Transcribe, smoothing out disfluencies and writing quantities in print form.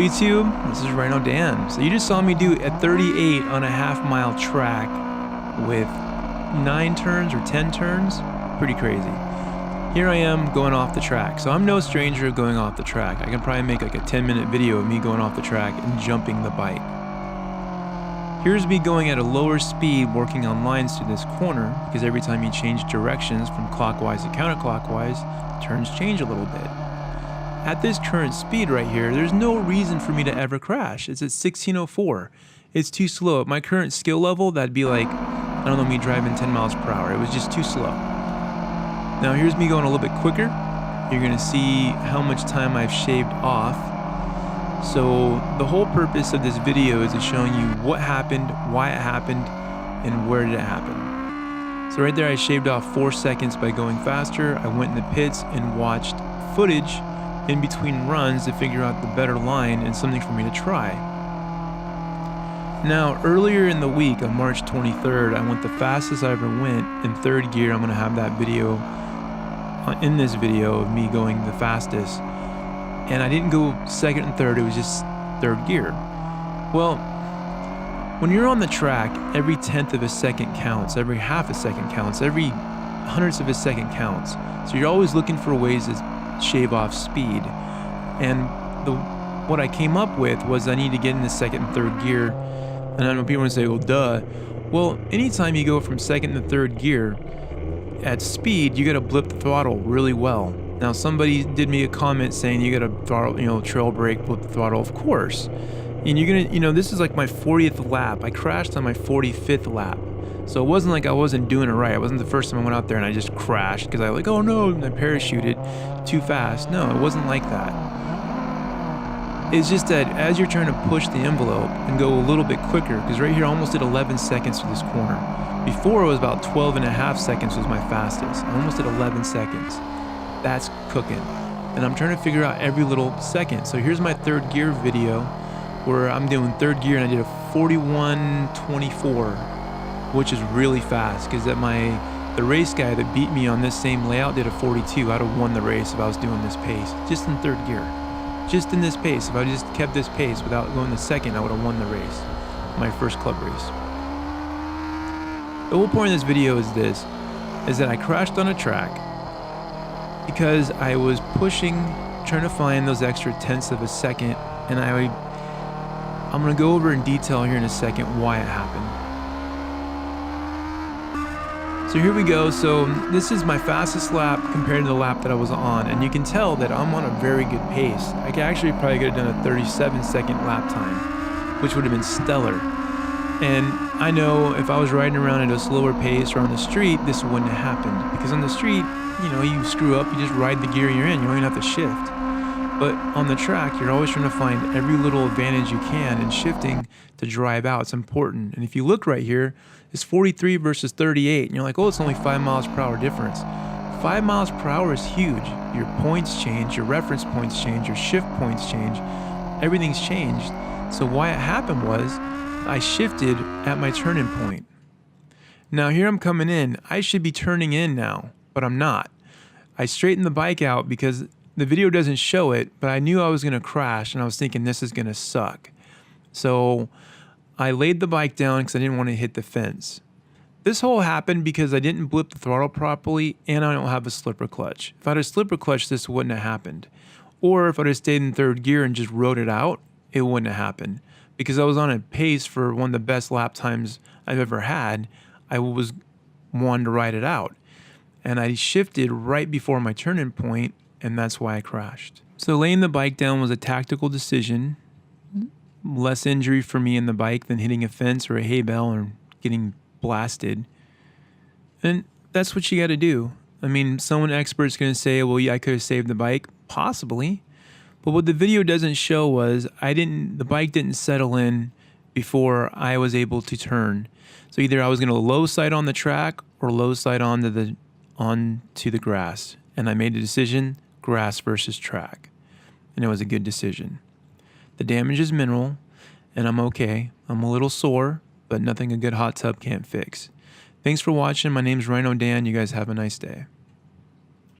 YouTube, this is Rhino Dan. So you just saw me do a 38 on a half-mile track with 9 turns or 10 turns. Pretty crazy. Here I am going off the track. So I'm no stranger to going off the track. I can probably make like a 10-minute video of me going off the track and jumping the bike. Here's me going at a lower speed working on lines through this corner, because every time you change directions from clockwise to counterclockwise, turns change a little bit. At this current speed right here, there's no reason for me to ever crash. It's at 1604. It's too slow. At my current skill level, that'd be like, I don't know, me driving 10 miles per hour. It was just too slow. Now here's me going a little bit quicker. You're gonna see how much time I've shaved off. So the whole purpose of this video is showing you what happened, why it happened, and where did it happen. So right there I shaved off 4 seconds by going faster. I went in the pits and watched footage in between runs to figure out the better line and something for me to try. Now earlier in the week on March 23rd, I went the fastest I ever went in 3rd gear. I'm gonna have that video in this video of me going the fastest. And I didn't go 2nd and 3rd, it was just 3rd gear. Well, when you're on the track, every 1/10 of a second counts, every 1/2 a second counts, every 100th of a second counts. So you're always looking for ways to shave off speed. And what I came up with was I need to get into 2nd and 3rd gear. And I know people are gonna say, well, duh. Well, anytime you go from 2nd to 3rd gear at speed, you gotta blip the throttle really well. Now somebody did me a comment saying you gotta throttle, trail brake, blip the throttle, of course. And you're gonna, this is like my 40th lap. I crashed on my 45th lap. So it wasn't like I wasn't doing it right. It wasn't the first time I went out there and I just crashed because I was like, oh no, and I parachuted too fast. No, it wasn't like that. It's just that as you're trying to push the envelope and go a little bit quicker, because right here I almost did 11 seconds through this corner. Before it was about 12.5 seconds was my fastest. I almost did 11 seconds. That's cooking. And I'm trying to figure out every little second. So here's my 3rd gear video where I'm doing 3rd gear and I did a 41.24, which is really fast because the race guy that beat me on this same layout did a 42. I'd have won the race if I was doing this pace, just in 3rd gear. Just in this pace, if I just kept this pace without going to 2nd, I would have won the race, my first club race. The whole point of this video is that I crashed on a track because I was pushing, trying to find those extra 1/10 of a second, and I'm gonna go over in detail here in a second why it happened. So here we go. So this is my fastest lap compared to the lap that I was on, and you can tell that I'm on a very good pace. I could actually probably could have done a 37-second lap time, which would have been stellar. And I know if I was riding around at a slower pace or on the street, this wouldn't have happened, because on the street, you screw up, you just ride the gear you're in, you don't even have to shift. But on the track, you're always trying to find every little advantage you can, and shifting to drive out, it's important. And if you look right here, it's 43 versus 38, and you're like, oh, it's only 5 miles per hour difference. 5 miles per hour is huge. Your points change, your reference points change, your shift points change, everything's changed. So why it happened was I shifted at my turning point. Now here I'm coming in. I should be turning in now, but I'm not. I straightened the bike out because the video doesn't show it, but I knew I was gonna crash, and I was thinking this is gonna suck. So I laid the bike down because I didn't want to hit the fence. This whole happened because I didn't blip the throttle properly, and I don't have a slipper clutch. If I had a slipper clutch, this wouldn't have happened. Or if I'd have stayed in 3rd gear and just rode it out, it wouldn't have happened. Because I was on a pace for one of the best lap times I've ever had, I was wanting to ride it out. And I shifted right before my turning point, and that's why I crashed. So laying the bike down was a tactical decision. Less injury for me in the bike than hitting a fence or a hay bale or getting blasted. And that's what you got to do. I mean, someone expert's going to say, well, yeah, I could have saved the bike. Possibly. But what the video doesn't show was the bike didn't settle in before I was able to turn. So either I was going to low side on the track or low side onto the grass. And I made a decision, grass versus track. And it was a good decision. The damage is minimal, and I'm okay. I'm a little sore, but nothing a good hot tub can't fix. Thanks for watching. My name's Rhino Dan. You guys have a nice day.